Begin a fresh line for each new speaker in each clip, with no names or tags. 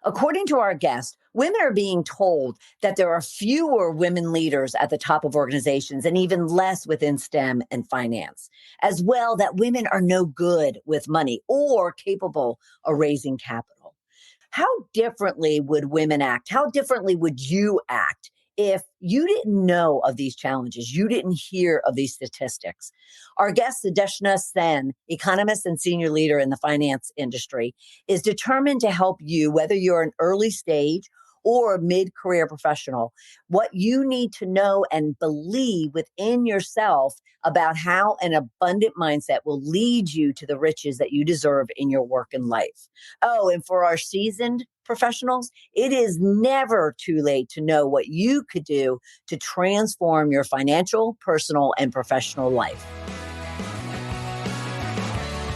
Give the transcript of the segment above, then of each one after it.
According to our guest, women are being told that there are fewer women leaders at the top of organizations and even less within STEM and finance. As well, that women are no good with money or capable of raising capital. How differently would women act? How differently would you act if you didn't know of these challenges? You didn't hear of these statistics. Our guest, Sudeshna Sen, economist and senior leader in the finance industry, is determined to help you, whether you're an early stage or a mid-career professional, what you need to know and believe within yourself about how an abundant mindset will lead you to the riches that you deserve in your work and life. Oh, and for our seasoned professionals, it is never too late to know what you could do to transform your financial, personal, and professional life.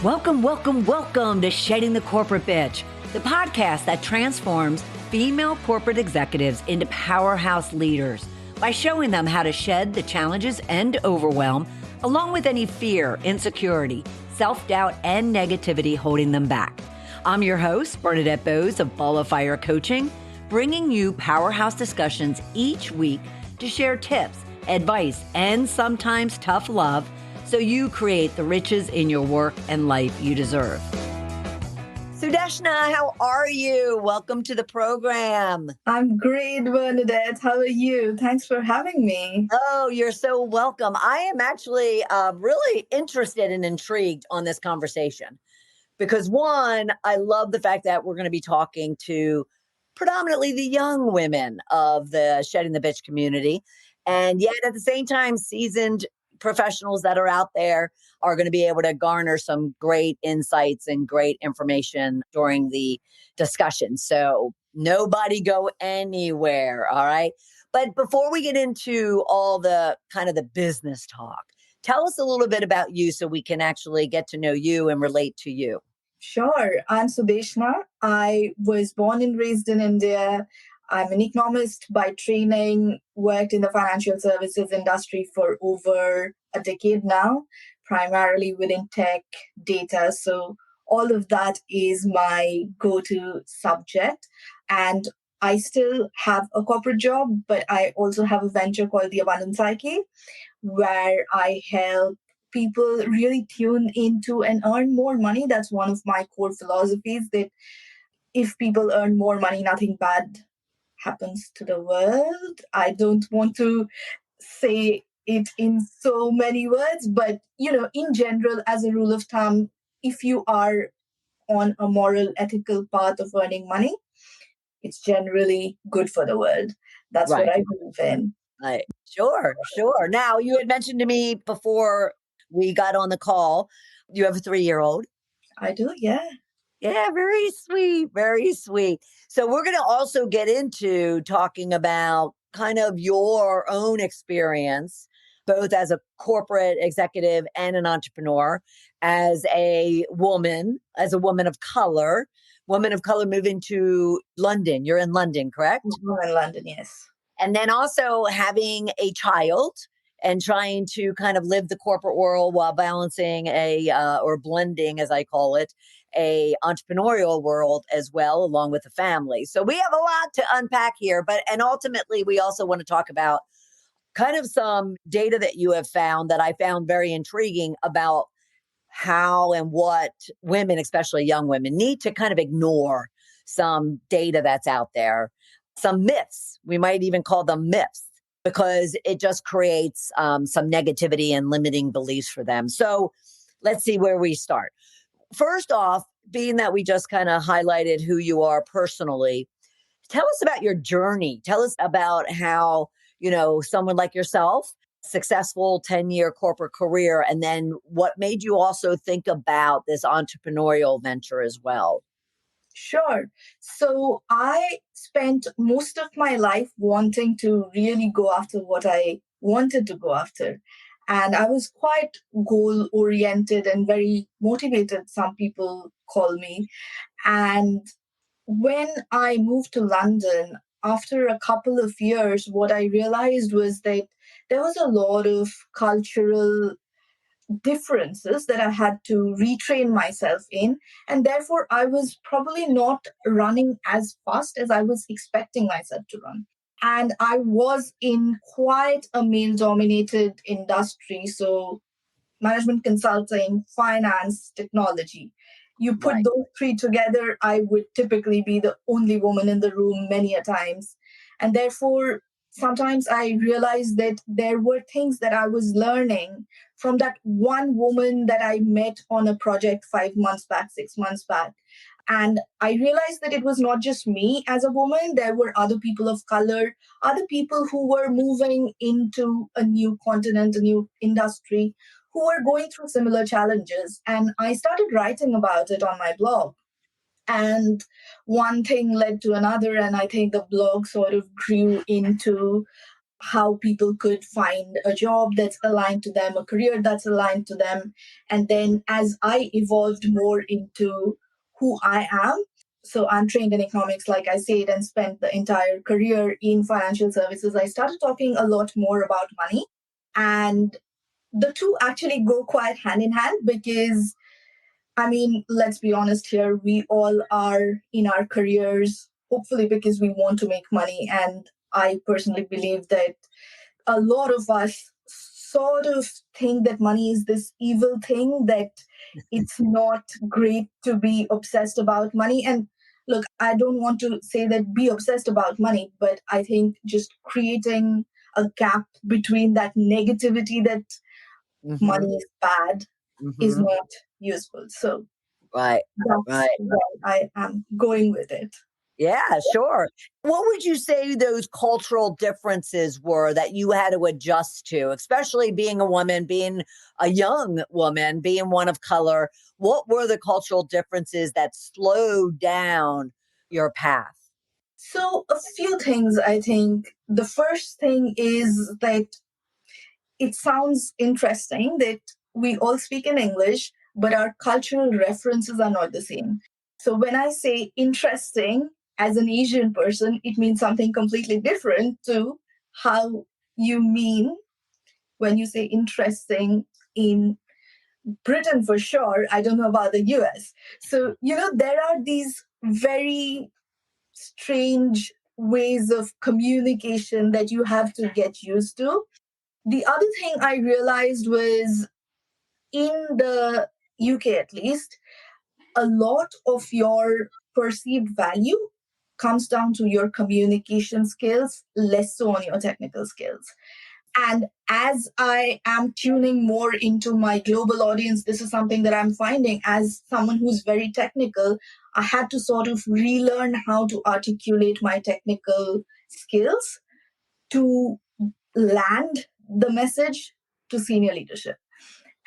Welcome, welcome, welcome to Shedding the Corporate Bitch, the podcast that transforms female corporate executives into powerhouse leaders by showing them how to shed the challenges and overwhelm, along with any fear, insecurity, self-doubt, and negativity holding them back. I'm your host, Bernadette Bose of Ball of Fire Coaching, bringing you powerhouse discussions each week to share tips, advice, and sometimes tough love so you create the riches in your work and life you deserve. Sudeshna, how are you? Welcome to the program.
I'm great, Bernadette. How are you? Thanks for having me.
Oh, you're so welcome. I am actually really interested and intrigued on this conversation because, one, I love the fact that we're going to be talking to predominantly the young women of the Shedding the Bitch community, and yet at the same time, seasoned professionals that are out there are going to be able to garner some great insights and great information during the discussion. So nobody go anywhere. All right. But before we get into all the kind of the business talk, tell us a little bit about you so we can actually get to know you and relate to you.
Sure. I'm Sudeshna. I was born and raised in India. I'm an economist by training, worked in the financial services industry for over a decade now, primarily within tech, data. So all of that is my go-to subject. And I still have a corporate job, but I also have a venture called the Abundance Psyche, where I help people really tune into and earn more money. That's one of my core philosophies, that if people earn more money, nothing bad happens to the world. I don't want to say it in so many words, but in general, as a rule of thumb, if you are on a moral, ethical path of earning money, it's generally good for the world. That's
Right.
what I believe in.
Right. Sure. Now, you had mentioned to me before we got on the call, you have a 3-year-old.
I do, yeah.
Yeah, very sweet, very sweet. So we're going to also get into talking about kind of your own experience, both as a corporate executive and an entrepreneur, as a woman of color, moving to London. You're in London, correct?
I'm in London, yes.
And then also having a child and trying to kind of live the corporate world while balancing or blending, as I call it, a entrepreneurial world as well, along with the family. So we have a lot to unpack here, and ultimately we also want to talk about kind of some data that you have found that I found very intriguing about how and what women, especially young women, need to kind of ignore some data that's out there, some myths. We might even call them myths, because it just creates some negativity and limiting beliefs for them. So let's see where we start. First off, being that we just kind of highlighted who you are personally, tell us about your journey. Tell us about how, someone like yourself, successful 10-year corporate career, and then what made you also think about this entrepreneurial venture as well.
Sure. So I spent most of my life wanting to really go after what I wanted to go after. And I was quite goal oriented and very motivated, some people call me. And when I moved to London, after a couple of years, what I realized was that there was a lot of cultural differences that I had to retrain myself in. And therefore, I was probably not running as fast as I was expecting myself to run. And I was in quite a male dominated industry. So, management consulting, finance, technology. You put
Right.
those three together, I would typically be the only woman in the room many a times. And therefore, sometimes I realized that there were things that I was learning from that one woman that I met on a project 5 months back, 6 months back. And I realized that it was not just me as a woman, there were other people of color, other people who were moving into a new continent, a new industry, who were going through similar challenges. And I started writing about it on my blog. And one thing led to another. And I think the blog sort of grew into how people could find a job that's aligned to them, a career that's aligned to them. And then as I evolved more into who I am, so I'm trained in economics, like I said, and spent the entire career in financial services, I started talking a lot more about money. And the two actually go quite hand in hand because, I mean, let's be honest here, we all are in our careers, hopefully because we want to make money. And I personally believe that a lot of us sort of think that money is this evil thing, that it's not great to be obsessed about money. And look, I don't want to say that be obsessed about money, but I think just creating a gap between that negativity that
Mm-hmm.
money is bad is
Mm-hmm.
not useful. So
Right.
that's
Right.
where I am going with it.
Yeah, sure. What would you say those cultural differences were that you had to adjust to, especially being a woman, being a young woman, being one of color? What were the cultural differences that slowed down your path?
So, a few things I think. The first thing is that it sounds interesting that we all speak in English, but our cultural references are not the same. So, when I say interesting as an Asian person, it means something completely different to how you mean when you say interesting in Britain for sure. I don't know about the US. So, there are these very strange ways of communication that you have to get used to. The other thing I realized was in the UK, at least, a lot of your perceived value comes down to your communication skills, less so on your technical skills. And as I am tuning more into my global audience, this is something that I'm finding as someone who's very technical. I had to sort of relearn how to articulate my technical skills to land the message to senior leadership.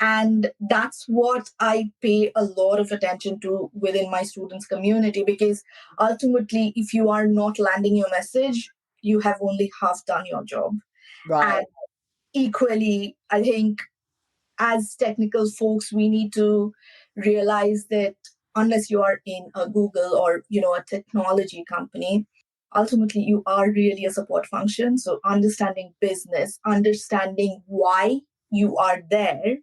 And that's what I pay a lot of attention to within my students' community because ultimately, if you are not landing your message, you have only half done your job. And
Right.
equally, I think as technical folks, we need to realize that unless you are in a Google or a technology company, ultimately you are really a support function. So understanding business, understanding why you are there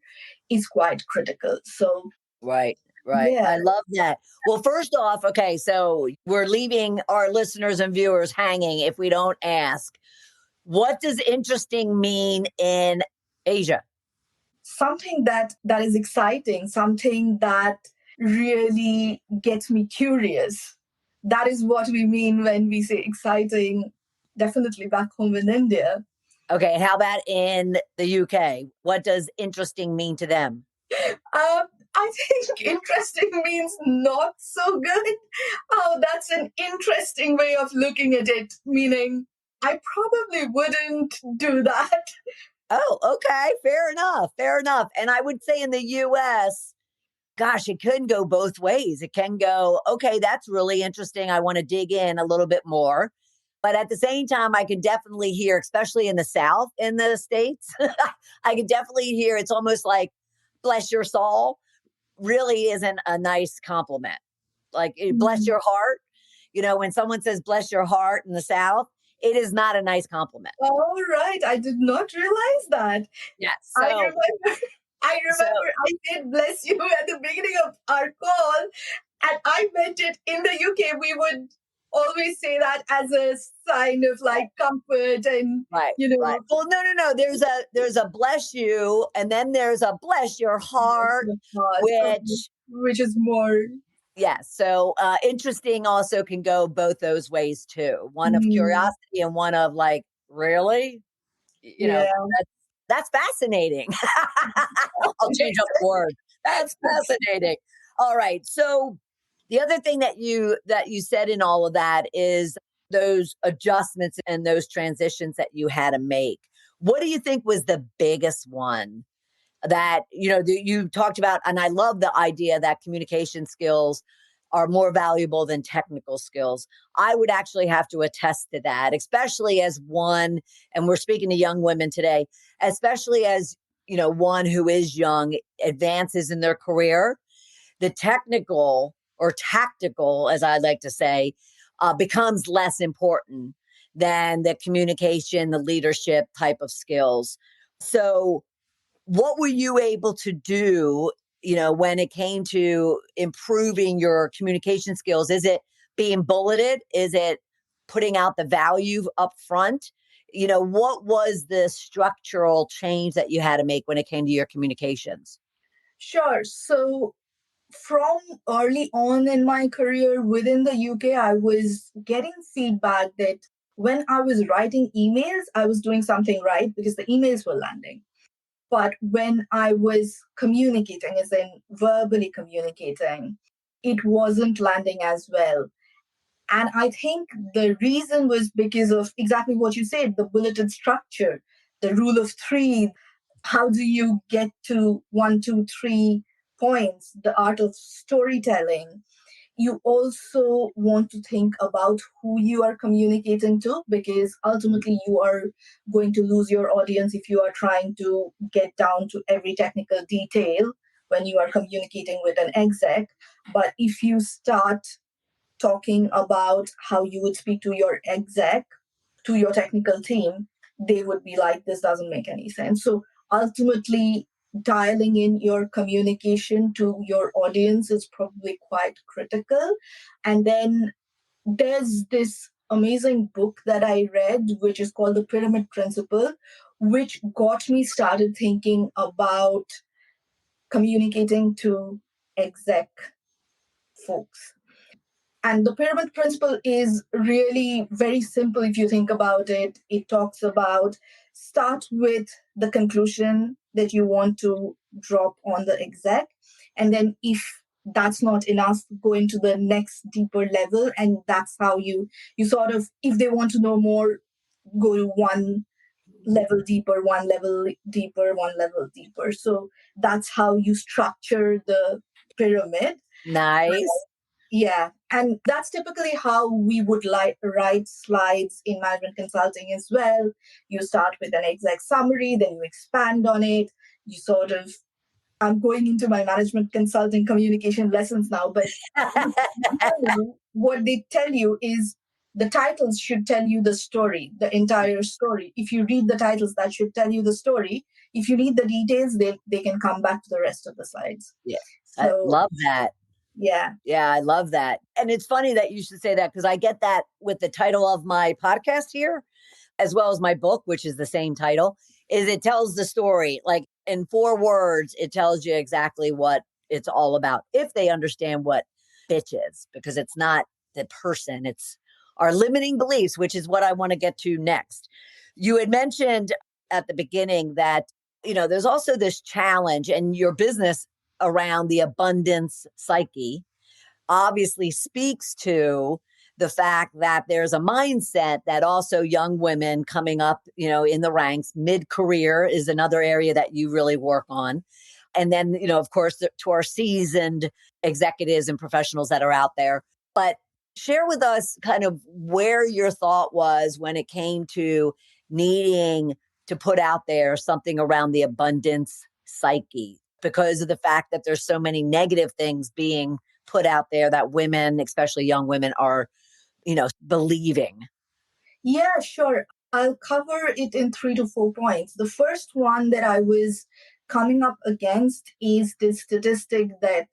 is quite critical. So
Right. Right.
yeah,
I love that. Well, first off, okay, so we're leaving our listeners and viewers hanging if we don't ask. What does interesting mean in Asia?
something that is exciting, something that really gets me curious. That is what we mean when we say exciting. Definitely back home in India.
Okay, how about in the UK? What does interesting mean to them?
I think interesting means not so good. Oh, that's an interesting way of looking at it, meaning I probably wouldn't do that.
Oh, okay, fair enough, fair enough. And I would say in the US, gosh, it can go both ways. It can go, okay, that's really interesting. I want to dig in a little bit more. But at the same time, I can definitely hear, especially in the South in the States, I can definitely hear it's almost like, bless your soul, really isn't a nice compliment. Like, bless
Mm.
your heart. When someone says bless your heart in the South, it is not a nice compliment.
All right, I did not realize that.
Yes.
I
So
remember. I
So,
remember I did bless you at the beginning of our call, and I meant it. In the UK, we would always say that as a sign of like comfort and,
right,
you
right.
know,
Well, no, no, no. There's a bless you, and then there's a bless your heart, which
which is more.
yes. So interesting also can go both those ways too. One of
Mm,
curiosity and one of like, really? You know,
yeah.
that's fascinating. I'll change up the word. That's fascinating. All right. So the other thing that you said in all of that is those adjustments and those transitions that you had to make. What do you think was the biggest one that you talked about? And I love the idea that communication skills are more valuable than technical skills. I would actually have to attest to that, especially as one, and we're speaking to young women today, especially as one who is young, advances in their career. The technical or tactical, as I like to say, becomes less important than the communication, the leadership type of skills. So what were you able to do, when it came to improving your communication skills? Is it being bulleted? Is it putting out the value up front? What was the structural change that you had to make when it came to your communications?
Sure. So from early on in my career within the UK, I was getting feedback that when I was writing emails, I was doing something right because the emails were landing. But when I was communicating, as in verbally communicating, it wasn't landing as well. And I think the reason was because of exactly what you said, the bulleted structure, the rule of three. How do you get to one, two, three points? The art of storytelling. You also want to think about who you are communicating to, because ultimately you are going to lose your audience if you are trying to get down to every technical detail when you are communicating with an exec. But if you start talking about how you would speak to your exec, to your technical team, they would be like, this doesn't make any sense. So ultimately, dialing in your communication to your audience is probably quite critical. And then there's this amazing book that I read, which is called The Pyramid Principle, which got me started thinking about communicating to exec folks. And the pyramid principle is really very simple if you think about it. It talks about start with the conclusion that you want to drop on the exec. And then if that's not enough, go into the next deeper level. And that's how you sort of, if they want to know more, go to one level deeper, one level deeper, one level deeper. So that's how you structure the pyramid.
Nice.
Yeah, and that's typically how we would like write slides in management consulting as well. You start with an exact summary, then you expand on it. You sort of, I'm going into my management consulting communication lessons now, but what they tell you is the titles should tell you the story, the entire story. If you read the titles, that should tell you the story. If you need the details, they can come back to the rest of the slides.
Yeah, I
So,
love that.
yeah.
Yeah, I love that. And it's funny that you should say that because I get that with the title of my podcast here, as well as my book, which is the same title, is it tells the story. Like in 4 words, it tells you exactly what it's all about if they understand what bitch is, because it's not the person, it's our limiting beliefs, which is what I want to get to next. You had mentioned at the beginning that, there's also this challenge in your business around the abundance psyche obviously speaks to the fact that there's a mindset that also young women coming up, in the ranks, mid-career is another area that you really work on. And then, of course, to our seasoned executives and professionals that are out there. But share with us kind of where your thought was when it came to needing to put out there something around the abundance psyche because of the fact that there's so many negative things being put out there that women, especially young women, are, believing.
Yeah, sure. I'll cover it in 3 to 4 points. The first one that I was coming up against is this statistic that,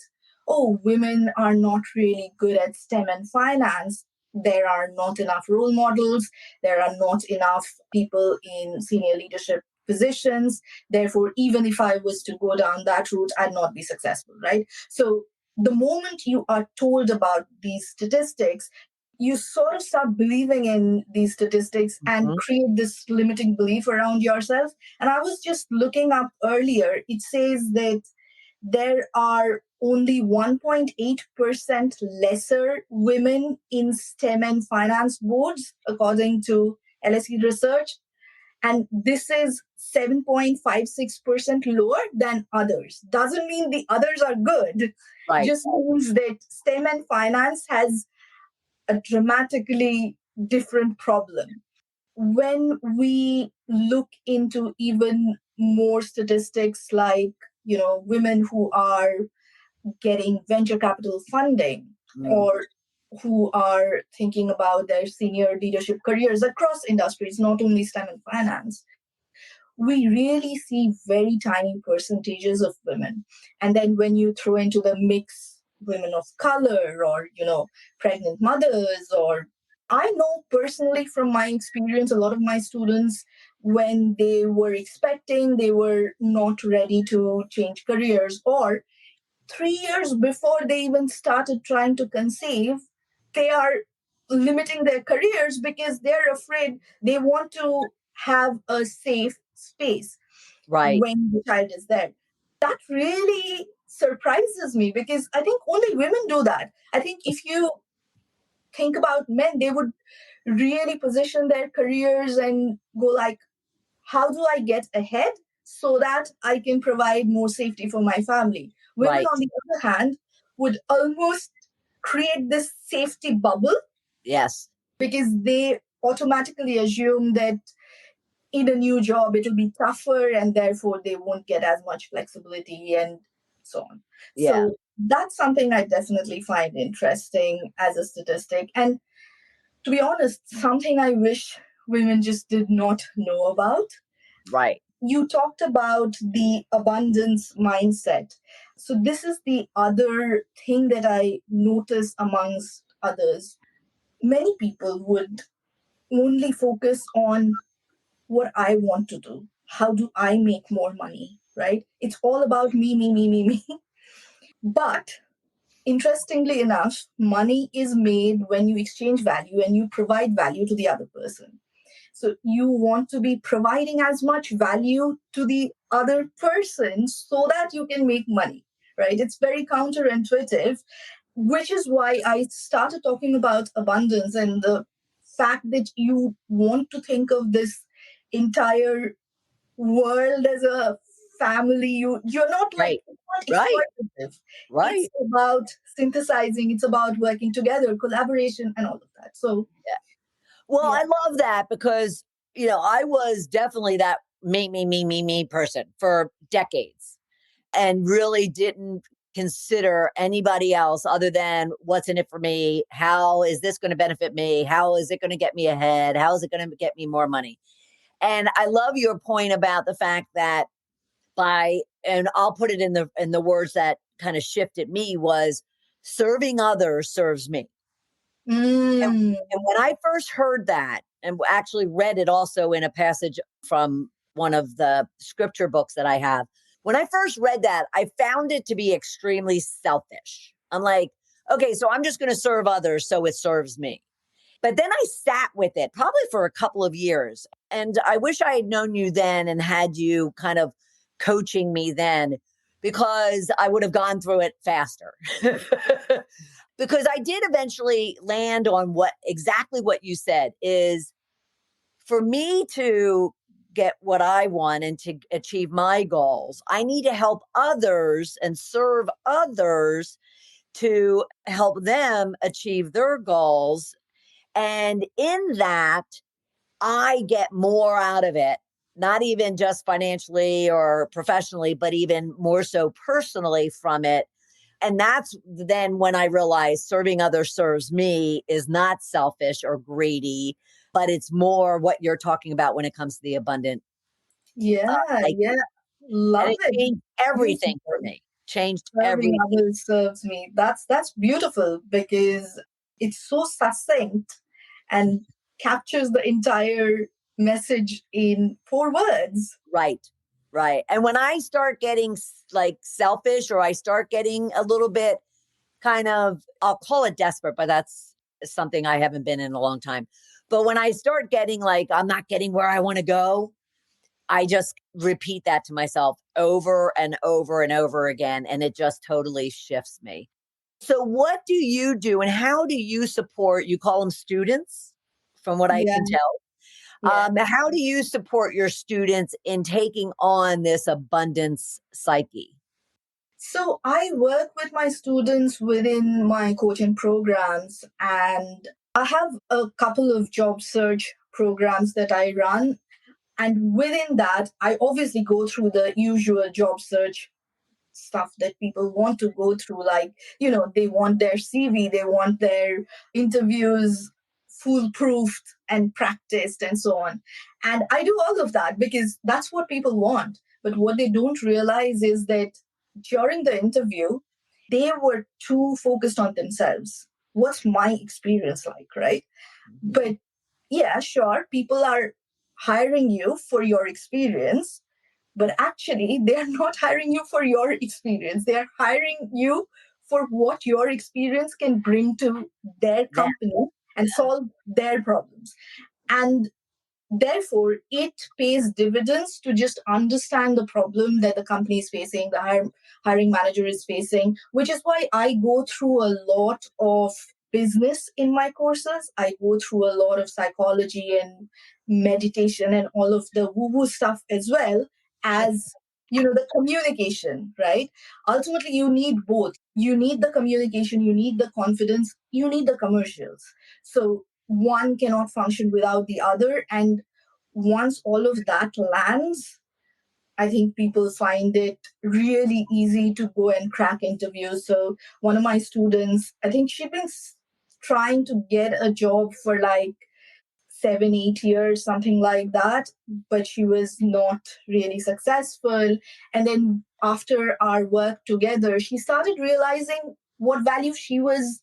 oh, women are not really good at STEM and finance. There are not enough role models. There are not enough people in senior leadership positions. Therefore, even if I was to go down that route, I'd not be successful, right? So the moment you are told about these statistics, you sort of start believing in these statistics and
Mhm.
create this limiting belief around yourself. And I was just looking up earlier, it says that there are only 1.8% lesser women in STEM and finance boards, according to LSE research. And this is 7.56% lower than others. Doesn't mean the others are good,
Right.
just means that STEM and finance has a dramatically different problem. When we look into even more statistics like, women who are getting venture capital funding
Mm.
or who are thinking about their senior leadership careers across industries, not only STEM and finance, we really see very tiny percentages of women. And then when you throw into the mix women of color or, pregnant mothers, or I know personally from my experience, a lot of my students, when they were expecting, they were not ready to change careers, or 3 years before they even started trying to conceive, they are limiting their careers because they're afraid. They want to have a safe space
Right.
when the child is there. That really surprises me because I think only women do that. I think if you think about men, they would really position their careers and go like, how do I get ahead so that I can provide more safety for my family? Women,
Right.
on the other hand, would almost create this safety bubble
Yes.
because they automatically assume that in a new job it'll be tougher and therefore they won't get as much flexibility and so on.
Yeah.
So that's something I definitely find interesting as a statistic. And to be honest, something I wish women just did not know about.
Right.
You talked about the abundance mindset. So, this is the other thing that I notice amongst others. Many people would only focus on what I want to do. How do I make more money? Right? It's all about me, me, me, me, me. But interestingly enough, money is made when you exchange value and you provide value to the other person. So you want to be providing as much value to the other person so that you can make money, right? It's very counterintuitive, which is why I started talking about abundance and the fact that you want to think of this entire world as a family. You're not like,
Right.
it's not
Right.
exploitative. It's
Right.
about synthesizing, it's about working together, collaboration, and all of that. So
Well,
yeah.
I love that because, I was definitely that me, me, me, me, me person for decades and really didn't consider anybody else other than what's in it for me. How is this going to benefit me? How is it going to get me ahead? How is it going to get me more money? And I love your point about the fact that and I'll put it in the words that kind of shifted me was serving others serves me. And,
Mm.
and when I first heard that, and actually read it also in a passage from one of the scripture books that I have, when I first read that, I found it to be extremely selfish. I'm like, okay, so I'm just going to serve others so it serves me. But then I sat with it probably for a couple of years. And I wish I had known you then and had you kind of coaching me then because I would have gone through it faster. Because I did eventually land on exactly what you said is for me to get what I want and to achieve my goals, I need to help others and serve others to help them achieve their goals. And in that, I get more out of it, not even just financially or professionally, but even more so personally from it. And that's then when I realized serving others serves me is not selfish or greedy, but it's more what you're talking about when it comes to the abundant
Yeah,
psyche.
yeah.
And
Love
it
it.
changed everything for
Beautiful.
me. Changed
Serving
everything.
others serves me. That's beautiful because it's so succinct and captures the entire message in 4 words.
Right. Right. And when I start getting like selfish, or I start getting a little bit kind of, I'll call it desperate, but that's something I haven't been in a long time. But when I start getting like, I'm not getting where I want to go, I just repeat that to myself over and over and over again. And it just totally shifts me. So, what do you do and how do you support? You call them students, from what I
Yeah,
can tell.
yeah.
How do you support your students in taking on this abundance psyche?
So I work with my students within my coaching programs, and I have a couple of job search programs that I run. And within that, I obviously go through the usual job search stuff that people want to go through. Like, they want their CV, they want their interviews foolproofed and practiced and so on. And I do all of that because that's what people want. But what they don't realize is that during the interview, they were too focused on themselves. What's my experience like, right?
Mhm.
But yeah, sure, people are hiring you for your experience, but actually they are not hiring you for your experience. They are hiring you for what your experience can bring to their
That,
company and solve their problems. And therefore, it pays dividends to just understand the problem that the company is facing, the hiring manager is facing, which is why I go through a lot of business in my courses. I go through a lot of psychology and meditation and all of the woo woo stuff as well as the communication, right? Ultimately, you need both. You need the communication, you need the confidence, you need the commercials. So one cannot function without the other. And once all of that lands, I think people find it really easy to go and crack interviews. So one of my students, I think she's been trying to get a job for like 7, 8 years, something like that, but she was not really successful. And then after our work together, she started realizing what value she was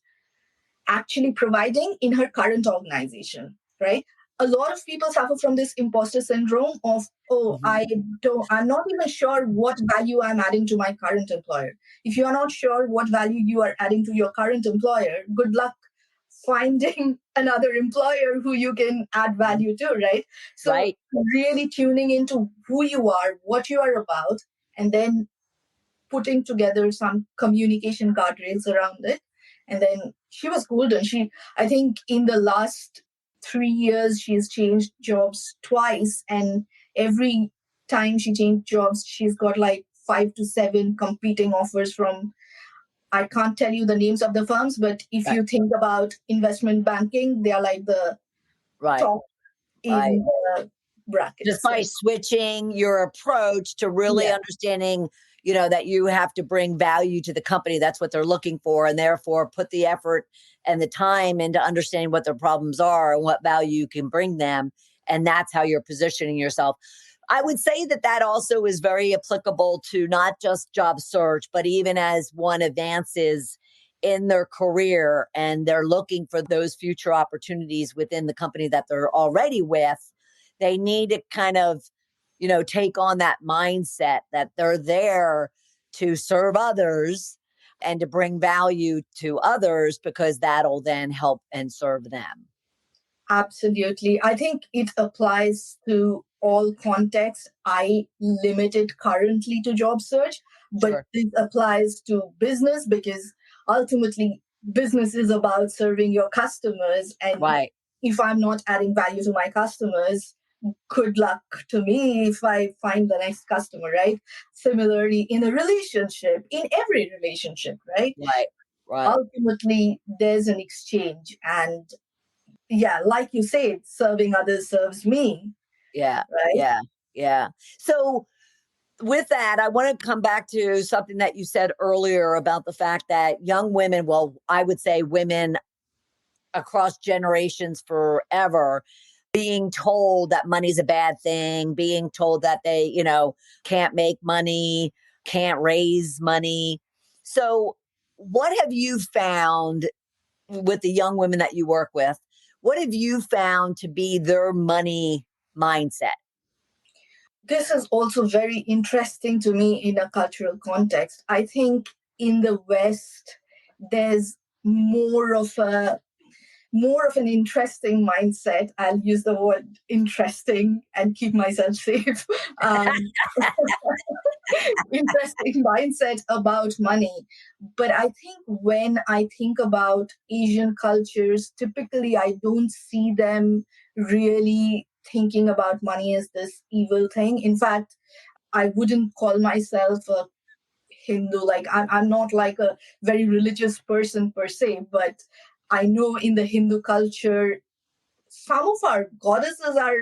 actually providing in her current organization, right? A lot of people suffer from this imposter syndrome of, oh,
Mhm.
I'm not even sure what value I'm adding to my current employer. If you're not sure what value you are adding to your current employer, good luck finding another employer who you can add value to, right? So
Right.
really tuning into who you are, what you are about, and then putting together some communication guardrails around it. And then she was golden. I think in the last 3 years, she's changed jobs twice. And every time she changed jobs, she's got like 5 to 7 competing offers from, I can't tell you the names of the firms, but if
Right.
you think about investment banking, they are like the
Right.
top
Right.
in the
Just
brackets.
by switching your approach to really
Yeah,
understanding, that you have to bring value to the company. That's what they're looking for. And therefore put the effort and the time into understanding what their problems are and what value you can bring them. And that's how you're positioning yourself. I would say that that also is very applicable to not just job search, but even as one advances in their career and they're looking for those future opportunities within the company that they're already with, they need to kind of, take on that mindset that they're there to serve others and to bring value to others because that'll then help and serve them.
absolutely. I think it applies to all contexts. I limit it currently to job search, but
Sure.
this applies to business because ultimately business is about serving your customers. And
Right.
if I'm not adding value to my customers, good luck to me if I find the next customer, right? Similarly, in a relationship, in every relationship, right?
Right. Right.
Ultimately, there's an exchange. And yeah, like you said, serving others serves me,
Yeah.
right?
Yeah. Yeah. So with that, I want to come back to something that you said earlier about the fact that young women, well, I would say women across generations forever, being told that money's a bad thing, being told that they, can't make money, can't raise money. So, what have you found with the young women that you work with? What have you found to be their money mindset?
This is also very interesting to me in a cultural context. I think in the West, there's more of a more of an interesting mindset. I'll use the word interesting and keep myself safe. Um, interesting mindset about money. But I think when I think about Asian cultures, typically I don't see them really thinking about money as this evil thing. In fact, I wouldn't call myself a Hindu. Like I'm not like a very religious person per se, but I know in the Hindu culture, some of our goddesses are,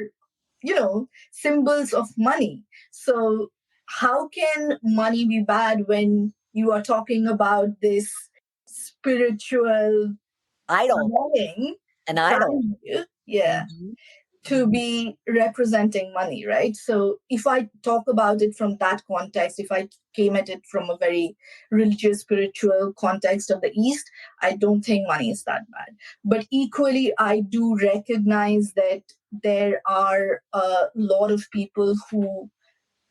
symbols of money. So how can money be bad when you are talking about this spiritual
Idol,
belonging,
an idol.
value? Yeah,
Mhm.
to be representing money, right? So if I talk about it from that context, if I came at it from a very religious, spiritual context of the East, I don't think money is that bad. But equally, I do recognize that there are a lot of people who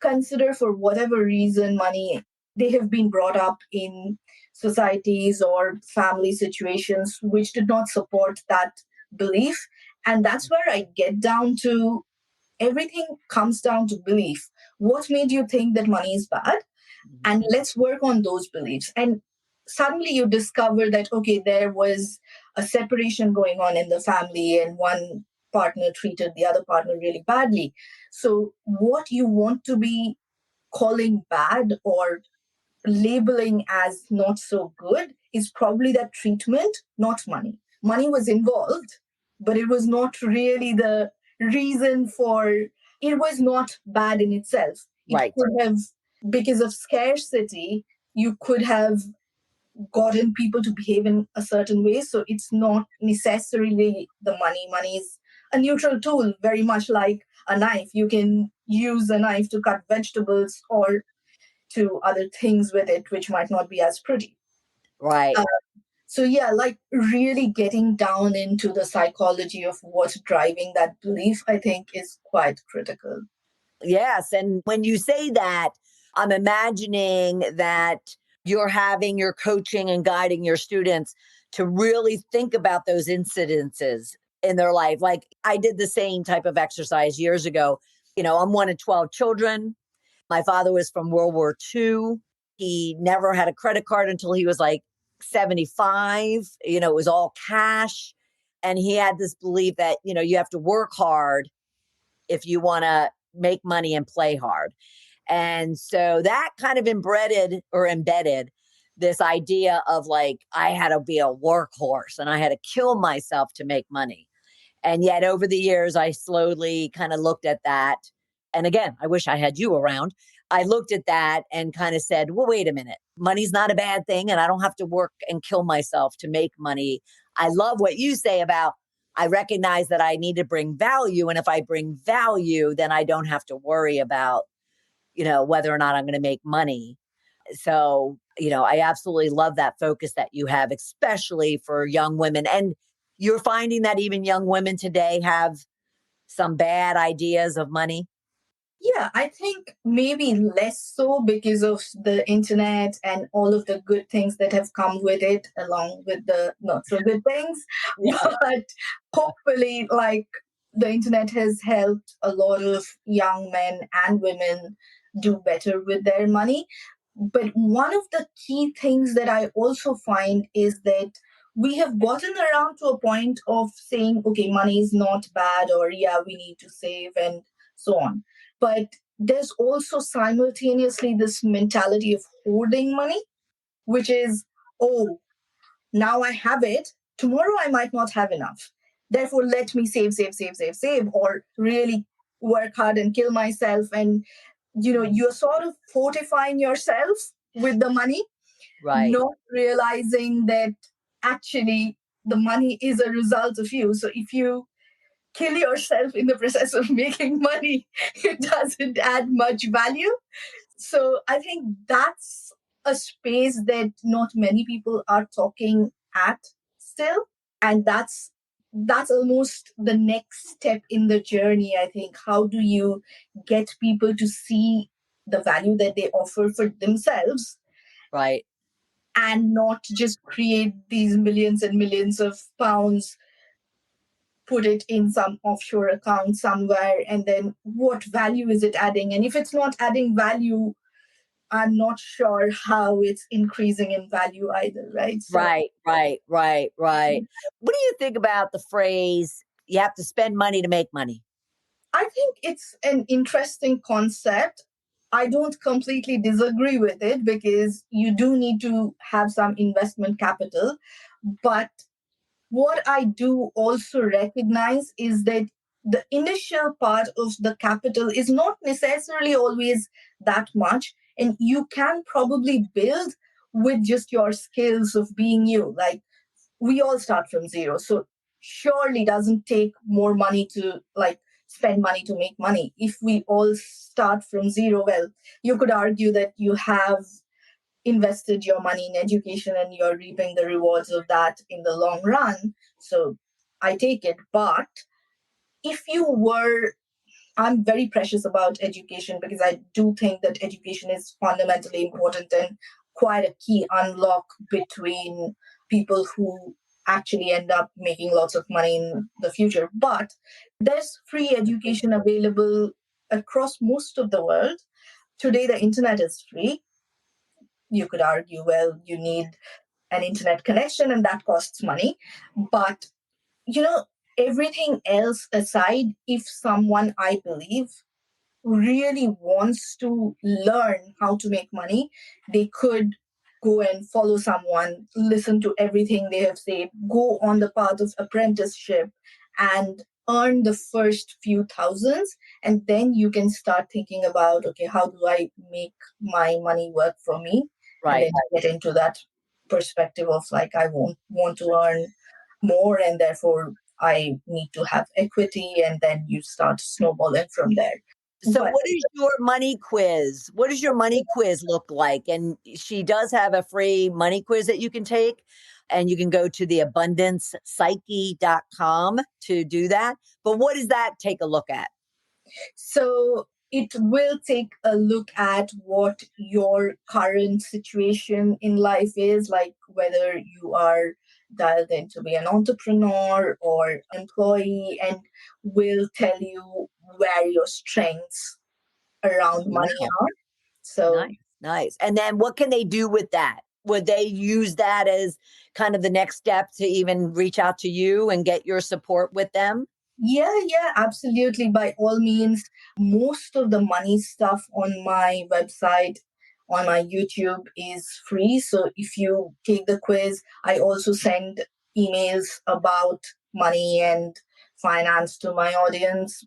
consider, for whatever reason, money, they have been brought up in societies or family situations which did not support that belief. And that's where I get down to, everything comes down to belief. What made you think that money is bad?
Mhm.
And let's work on those beliefs. And suddenly you discover that, okay, there was a separation going on in the family and one partner treated the other partner really badly. So what you want to be calling bad or labeling as not so good is probably that treatment, not money. Money was involved, but it was not really the reason for, it was not bad in itself. It
Right,
could have, because of scarcity, you could have gotten people to behave in a certain way. So it's not necessarily the money. Money is a neutral tool, very much like a knife. You can use a knife to cut vegetables or to other things with it, which might not be as pretty.
right.
Uh, so, yeah, like really getting down into the psychology of what's driving that belief, I think is quite critical.
Yes. And when you say that, I'm imagining that you're coaching and guiding your students to really think about those incidences in their life. Like I did the same type of exercise years ago. I'm one of 12 children. My father was from World War II. He never had a credit card until he was like 75. It was all cash. And he had this belief that, you have to work hard if you want to make money and play hard. And so that kind of embedded this idea of like, I had to be a workhorse and I had to kill myself to make money. And yet over the years, I slowly kind of looked at that. And again, I wish I had you around. I looked at that and kind of said, well, wait a minute. Money's not a bad thing. And I don't have to work and kill myself to make money. I love what you say about I recognize that I need to bring value. And if I bring value, then I don't have to worry about, whether or not I'm going to make money. So, I absolutely love that focus that you have, especially for young women. And you're finding that even young women today have some bad ideas of money.
Yeah, I think maybe less so because of the internet and all of the good things that have come with it, along with the not so good things.
Yeah.
But hopefully, like, the internet has helped a lot of young men and women do better with their money. But one of the key things that I also find is that we have gotten around to a point of saying, okay, money is not bad, or yeah, we need to save and so on. But there's also simultaneously this mentality of hoarding money, which is, oh, now I have it. Tomorrow I might not have enough. Therefore, let me save, save, save, save, save, or really work hard and kill myself. And, you're sort of fortifying yourself with the money,
Right.
not realizing that actually the money is a result of you. So if you kill yourself in the process of making money, it doesn't add much value. So I think that's a space that not many people are talking at still. And that's almost the next step in the journey, I think. How do you get people to see the value that they offer for themselves
Right.
and not just create these millions and millions of pounds, put it in some offshore account somewhere, and then what value is it adding? And if it's not adding value, I'm not sure how it's increasing in value either, right? So
Right, right, right, right. What do you think about the phrase, you have to spend money to make money?
I think it's an interesting concept. I don't completely disagree with it because you do need to have some investment capital. But what I do also recognize is that the initial part of the capital is not necessarily always that much. And you can probably build with just your skills of being you. Like, we all start from zero. So surely doesn't take more money to like spend money to make money. If we all start from zero, well, you could argue that you have invested your money in education and you're reaping the rewards of that in the long run. So I take it. But if you were, I'm very precious about education because I do think that education is fundamentally important and quite a key unlock between people who actually end up making lots of money in the future. But there's free education available across most of the world. Today, the internet is free. You could argue, well, you need an internet connection and that costs money. But, you know, everything else aside, if someone, I believe, really wants to learn how to make money, they could go and follow someone, listen to everything they have said, go on the path of apprenticeship and earn the first few thousands. And then you can start thinking about, okay, how do I make my money work for me? And
Right.
then get into that perspective of like, I won't want to earn more and therefore I need to have equity. And then you start snowballing from there.
So
But
what is your money quiz? What does your money quiz look like? And she does have a free money quiz that you can take. And you can go to the abundancepsyche.com to do that. But what does that take a look at?
so it will take a look at what your current situation in life is, like whether you are dialed in to be an entrepreneur or employee, and will tell you where your strengths
Oh,
around money
wow.
are. So
Nice, nice. And then what can they do with that? Would they use that as kind of the next step to even reach out to you and get your support with them?
yeah, absolutely. By all means, most of the money stuff on my website, on my YouTube is free. So if you take the quiz, I also send emails about money and finance to my audience.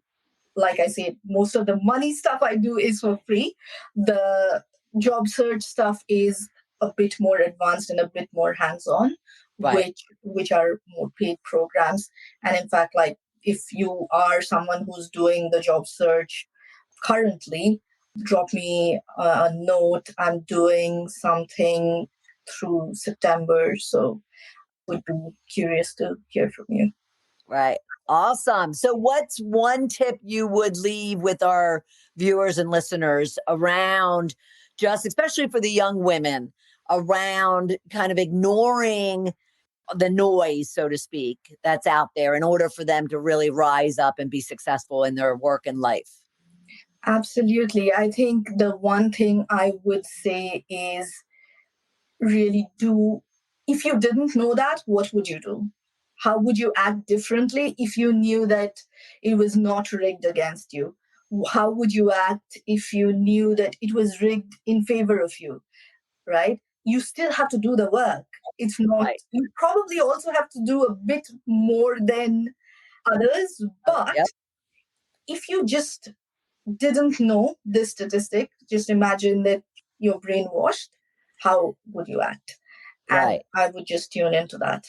Like I said, most of the money stuff I do is for free. The job search stuff is a bit more advanced and a bit more hands-on,
Right.
which are more paid programs. And in fact, like if you are someone who's doing the job search currently, drop me a note. I'm doing something through September, so would be curious to hear from you.
Right. Awesome. So, what's one tip you would leave with our viewers and listeners around just, especially for the young women, around kind of ignoring the noise, so to speak, that's out there in order for them to really rise up and be successful in their work and life?
Absolutely. I think the one thing I would say is really do, if you didn't know that, what would you do? How would you act differently if you knew that it was not rigged against you? How would you act if you knew that it was rigged in favor of you, right? You still have to do the work. It's not,
Right.
you probably also have to do a bit more than others, but
Yep.
if you just didn't know this statistic, just imagine that you're brainwashed. How would you act? And
Right.
I would just tune into that.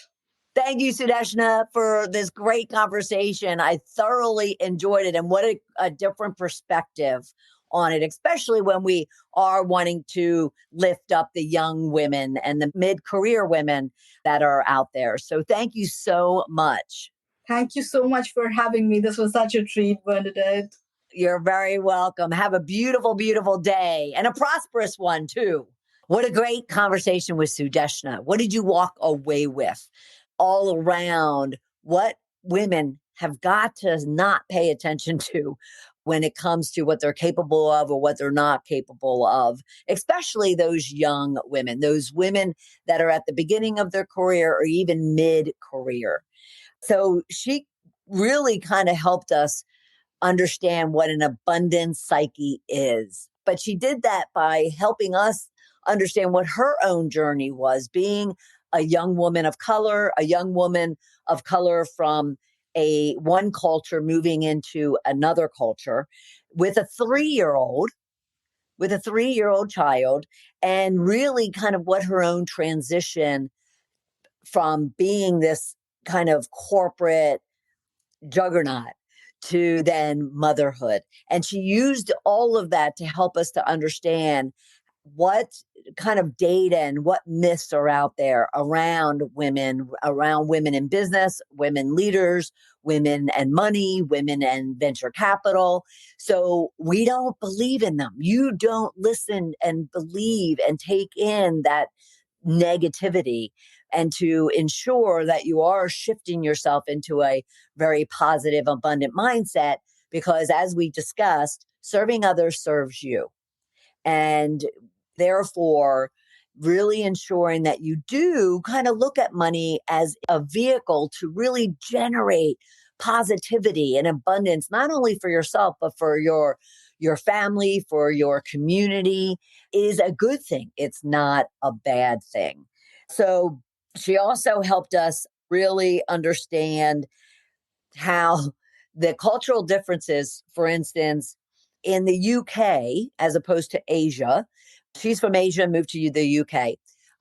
Thank you, Sudeshna, for this great conversation. I thoroughly enjoyed it. And what a different perspective on it, especially when we are wanting to lift up the young women and the mid career women that are out there. So thank you so much.
Thank you so much for having me. This was such a treat, Bernadette.
You're very welcome. Have a beautiful, beautiful day and a prosperous one, too. What a great conversation with Sudeshna. What did you walk away with all around what women have got to not pay attention to when it comes to what they're capable of or what they're not capable of, especially those young women, those women that are at the beginning of their career or even mid career. So she really kind of helped us understand what an abundance psyche is. But she did that by helping us understand what her own journey was, being a young woman of color, a young woman of color from a one culture moving into another culture with a 3-year-old with a 3-year-old child, and really kind of what her own transition from being this kind of corporate juggernaut to then motherhood. And she used all of that to help us to understand what kind of data and what myths are out there around women in business, women leaders, women and money, women and venture capital. So we don't believe in them. You don't listen and believe and take in that negativity, and to ensure that you are shifting yourself into a very positive, abundant mindset, because as we discussed, serving others serves you. And therefore, really ensuring that you do kind of look at money as a vehicle to really generate positivity and abundance, not only for yourself, but for your family, for your community, is a good thing. It's not a bad thing. So she also helped us really understand how the cultural differences, for instance, in the UK as opposed to Asia, she's from Asia, moved to the UK.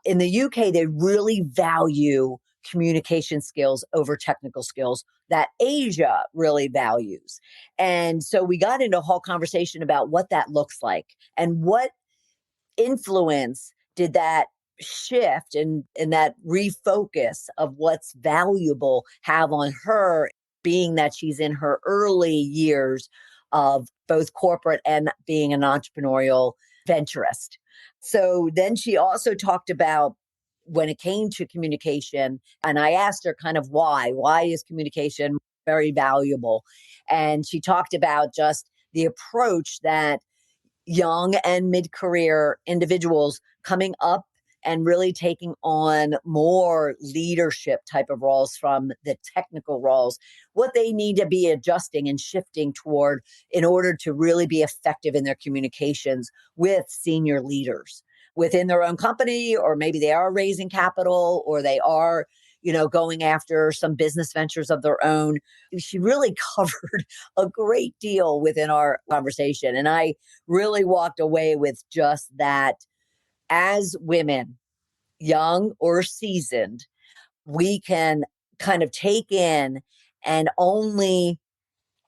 In the UK, they really value communication skills over technical skills that Asia really values. And so we got into a whole conversation about what that looks like and what influence did that shift and that refocus of what's valuable have on her, being that she's in her early years of both corporate and being an entrepreneurial venturist. So then she also talked about when it came to communication, and I asked her kind of why is communication very valuable? And she talked about just the approach that young and mid-career individuals coming up and really taking on more leadership type of roles from the technical roles, what they need to be adjusting and shifting toward in order to really be effective in their communications with senior leaders within their own company, or maybe they are raising capital, or they are, going after some business ventures of their own. She really covered a great deal within our conversation. And I really walked away with just that as women, young or seasoned, we can kind of take in and only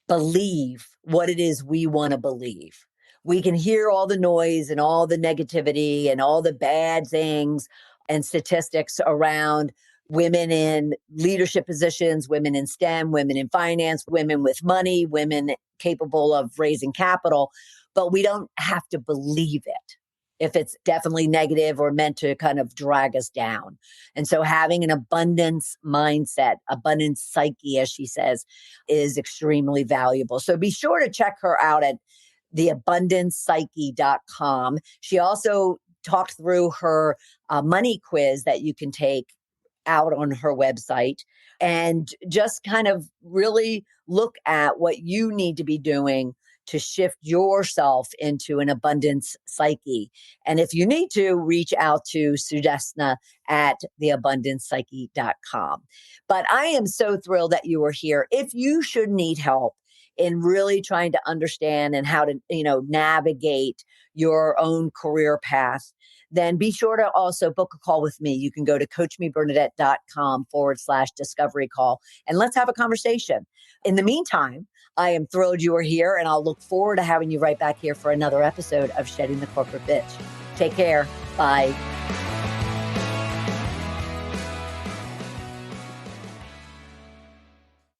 believe what it is we want to believe. We can hear all the noise and all the negativity and all the bad things and statistics around women in leadership positions, women in STEM, women in finance, women with money, women capable of raising capital, but we don't have to believe it if it's definitely negative or meant to kind of drag us down. And so having an abundance mindset, abundance psyche, as she says, is extremely valuable. So be sure to check her out at theabundancepsyche.com. She also talked through her money quiz that you can take out on her website, and just kind of really look at what you need to be doing to shift yourself into an abundance psyche. And if you need to, reach out to Sudeshna at theabundancepsyche.com. But I am so thrilled that you were here. If you should need help in really trying to understand and how to, navigate your own career path, then be sure to also book a call with me. You can go to coachmebernadette.com/discovery call and let's have a conversation. In the meantime, I am thrilled you are here, and I'll look forward to having you right back here for another episode of Shedding the Corporate Bitch. Take care. Bye.